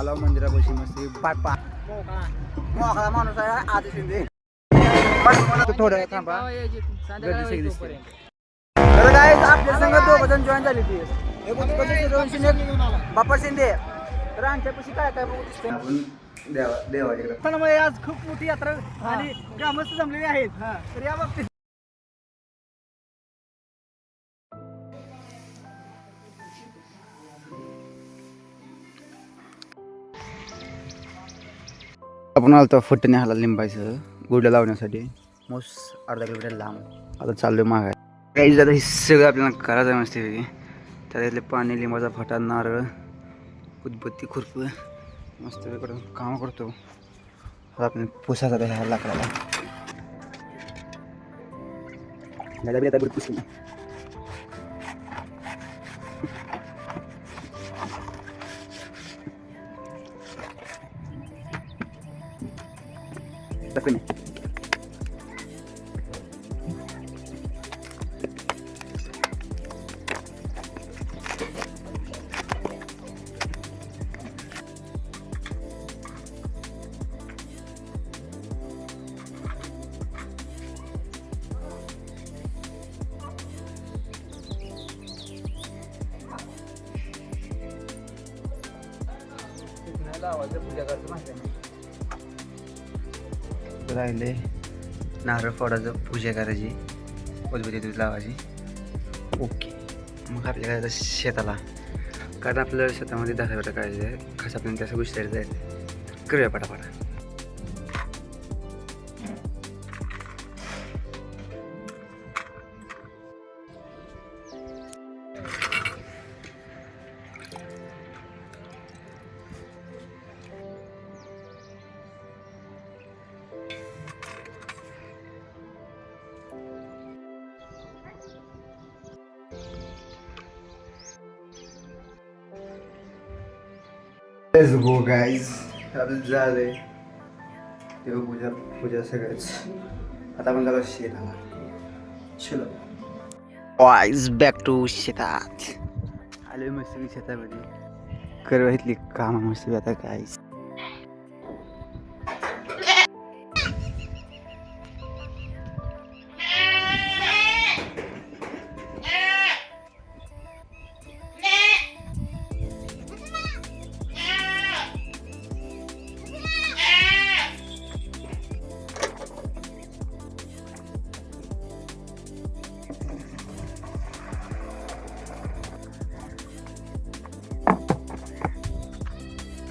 आलो मंदिरापाशी मस्त पाय मोकळा माणूस आहे आधी शिंदे थोडं थांबा गर्दी सगळी दिसते. तर काय आपल्या संघ 2 जण जॉईन झाली ती बाप्पा शिंदे. तर आमच्यापाशी काय काय बघू दिसतंय आपण देवाकडे पण आज खूप मोठी यात्रा आणि ग्रामस्थ जमलेले आहेत. तर या बाबतीत आपण आलो फट्टने हाला लिंबायचं गुढल्या लावण्यासाठी मोस्ट अर्धा किलोमीटर लांब. आता चाललोय मागाय काही जातं हे सगळं आपल्याला करायचं आहे मस्त. त्यातले पाणी लिंबाचा फटा नारळ उदबत्ती खुरप मस्त वेगळं काम करतो. आता आपण पुसाचा ह्या लाकडाला पुसली पूजा करतो माहिती राहिले नारळ फोडायचं पूजा करायची उदबत्ती दूध लावायची. ओके मग आपल्या शेताला कारण आपल्याला शेतामध्ये दहा काढायचं आहे खास आपल्याला त्याच्या गोष्टी जायचं करूया पटापटा. Let's go guys. आपलं झालंय देव पूजा सगळंच. आता आपण झालं शेताला. चलो गाईज बॅक टू शेतात. आलोय मस्त शेतामध्ये करवा इथली कामं मस्त आता गाईज.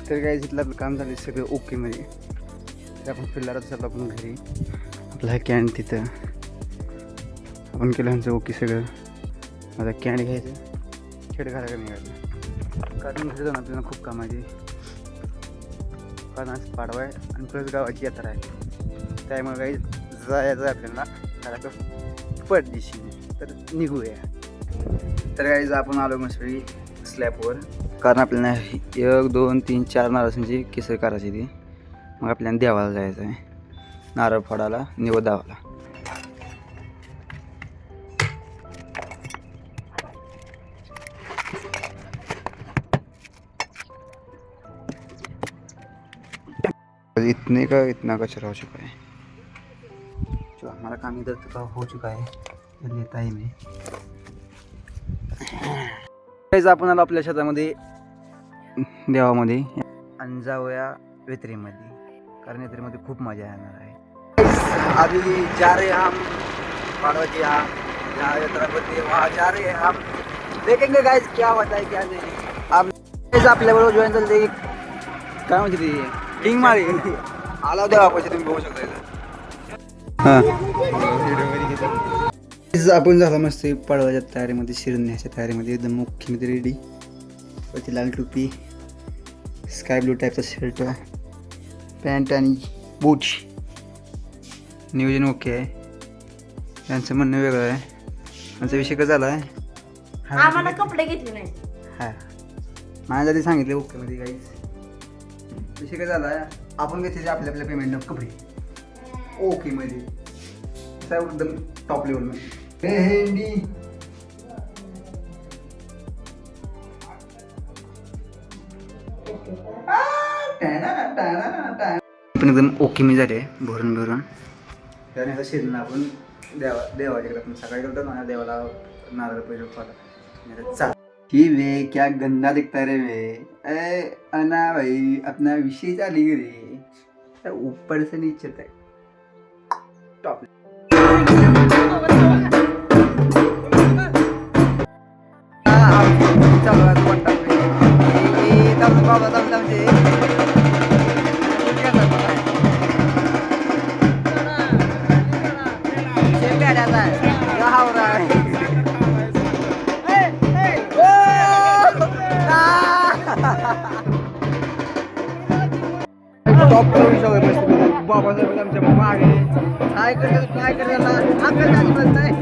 तर काय जिथलं आपलं काम झालं सगळं ओकेमध्ये. तर आपण फिरला चाललो आपण घरी. आपला कॅन तिथं आपण केलं ह्यांचं ओके सगळं. आता कॅन घ्यायचं खेळ घालायला निघायचं कारण घरी जाऊन आपल्याला खूप काम आहे. कारण आज पाडवा आहे आणि प्लस गावाची यात्रा आहे त्यामुळे काही जायचं आहे आपल्याला घराचं परदेशी. तर निघूया. तर काही आपण आलो मसळी स्लॅबवर कारण आपल्याला 1 2 3 4 नारळांची केसर करायची ती. मग आपल्याला देवाला जायचं आहे नारळ फोडायला निवद दावाला. इतने का इतना कचरा हो चुका है जो हमारा काम इधर तक हो चुका है लेता ही मैं. आपण आलो आपल्या शेतामध्ये देवामध्ये आणि जाऊया वेत्रीमध्ये कारण वेत्रीमध्ये खूप मजा येणार आहे. अभी जा रहे हम पार्वती छत्रपति वहाँ जा रहे हैं हम देखेंगे गाइस क्या होता है क्या नहीं. आप आपल्याबरोबर जॉईन झाले काय म्हणते ती किंग मारी आला देवापाशी तुम्ही बघू शकता. आपण झाला मस्त पडवाच्या तयारीमध्ये शिरण्याच्या तयारीमध्ये एकदम मुख्यमध्ये रेडी. वरती लाल टोपी स्काय ब्लू टाईपचा शर्ट पॅन्ट आणि बूट. नियोजन ओके आहे. त्यांचं म्हणणं वेगळं आहे. त्यांचा विषय का झाला आहे आम्हाला कपडे घेतले नाही. हा माझ्या आधी सांगितले ओके मध्ये काहीच विषय काय झाला आहे. आपण घेतलेले आपल्या आपल्या पेमेंट कपडे ओके मध्ये एकदम टॉप लेवलमध्ये हेंडी पण एकदम ओके मी झाले भरून भरून. त्याने आता शिजणं आपण देवाच्याकडे आपण सकाळी करतो ना देवाला नारळ पैसे खाला चाल ही वे क्या गंदा दिखता रे वे ए अना भाई अपना विषय चाली रे ऊपर से नीचे तक टॉप. चालू आहे बाबासाहेब आमच्या मागे काय करायला अक्कल झाली पण नाही.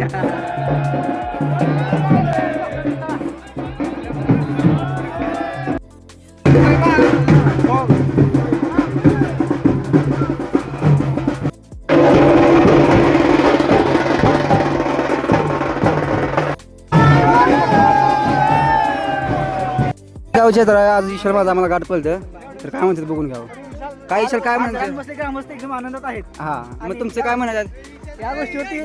गावचे तर आज ईश्वर माझा आम्हाला गाठ पडलं तर काय म्हणतात बघून घ्यावं. काय ईश्वर काय म्हणतात ग्रामस्थ एकदम आनंदात आहेत. हा मग तुमचं काय म्हणायचं या गोष्टीवरती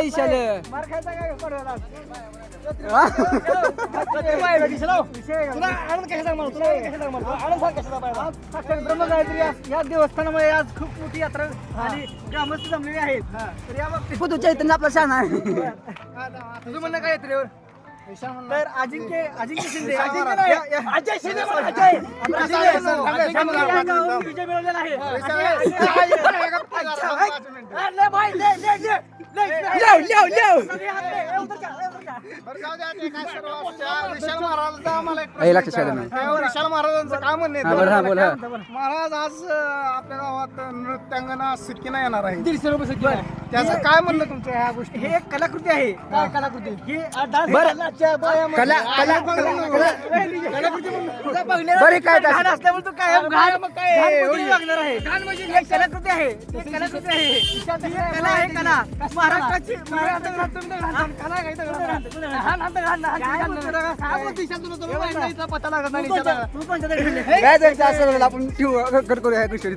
ईशाले मार खायचा काय पडला या देवस्थानामध्ये आज खूप मोठी यात्रा आणि ग्रामस्थ जमलेली आहेत. तर या बाबतीत तू चैतन्य आपला शान आहे. तुझं म्हणणं काय यात्रेवर तर अजिंक्य शिंदे अजय शिंदे विजय मिळवलेला आहे. विशाल महाराजांचं काय म्हणणं महाराज आज आपल्या गावात नृत्यांगना सिक्कीना येणार आहे. 150 रुपये सगळं त्याचं काय म्हणणं तुमचं ह्या गोष्टी? हे एक कलाकृती आहे. काय कलाकृती ही बरे काय घाण असल्यामुळे तू काय लागणार आहे. एक कलाकृती आहे. एक कलाकृती आहे. ही कला आहे. कला महाराष्ट्राची पता लागत नाही. आपण करूया ह्या गोष्टी.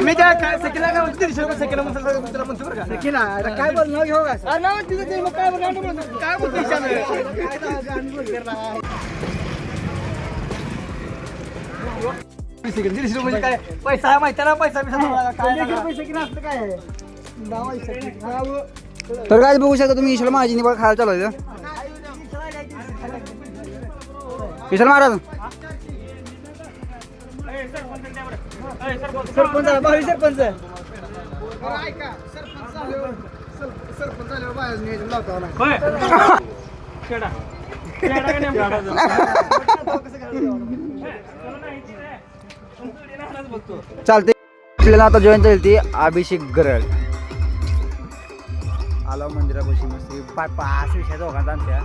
मी त्या सेकंडला काय म्हणतो 150 रुपये सेकंड म्हणतो बरं का सेकंड काय बोल नाव घेऊ का नाव तिथं ते मग काय बोलणार काय बोलतो 150 रुपये काय पैसा आहे माहिती ना पैसा काय पैसे किती असतं काय तर काय बघू शकता तुम्ही ईश्वर माझी निवड खायला चालू ईश्वर महाराज सरपंच भावी सरपंच ऐका सरपंच झाल्यावर बाहेर नियोजन लावतो ना. चालते. आपल्याला आता जॉईन झाली ती अभिषेक गरड आला मंदिरापाशी मस्त पाच विषय दोघांचा आमच्या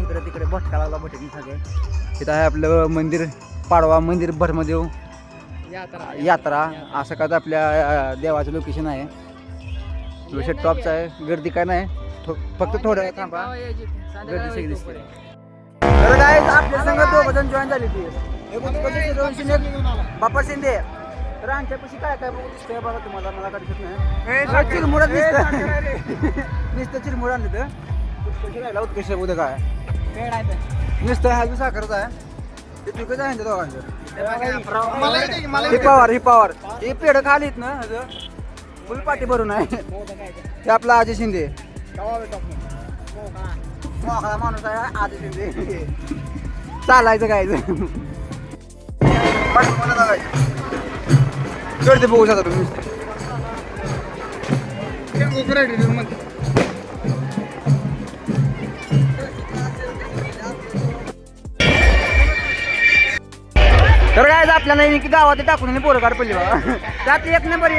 इकडे तिकडे भटका लागला भटकी सगळे. तिथं आहे आपलं मंदिर पाडवा मंदिर भरमदेव यात्रा असं का आपल्या देवाचं लोकेशन आहे. लोकेशन टॉपचं आहे. गर्दी काय नाही फक्त थोडं वेळ थांबा गर्दी सगळी दिसते. तर काय आपल्या संघ दोघ जण जॉईन झाली ती बाप्पा शिंदे. तर आमच्यापाशी काय काय बघू दिसतंय बघा तुम्हाला मला काय दिसत नाही. चिरमुरात दिसतं नुसतं चिरमुर आणलं तर उत्कर्ष राहिला उत्कर्ष उद्या काय नुसतं हा जो साखरच आहे ते तिकडे आहे दोघांचं. ही पवार ही पेढ खालीत ना फुल पाठी भरून आहे. ते आपला अजय शिंदे मोकळा माणूस आहे अजय शिंदे. चालायचं काय गर्दी बघू शकता तुम्ही. तर काय आपल्याला गावात टाकून पोरं काढ पडली बाबा त्यात एक नंबर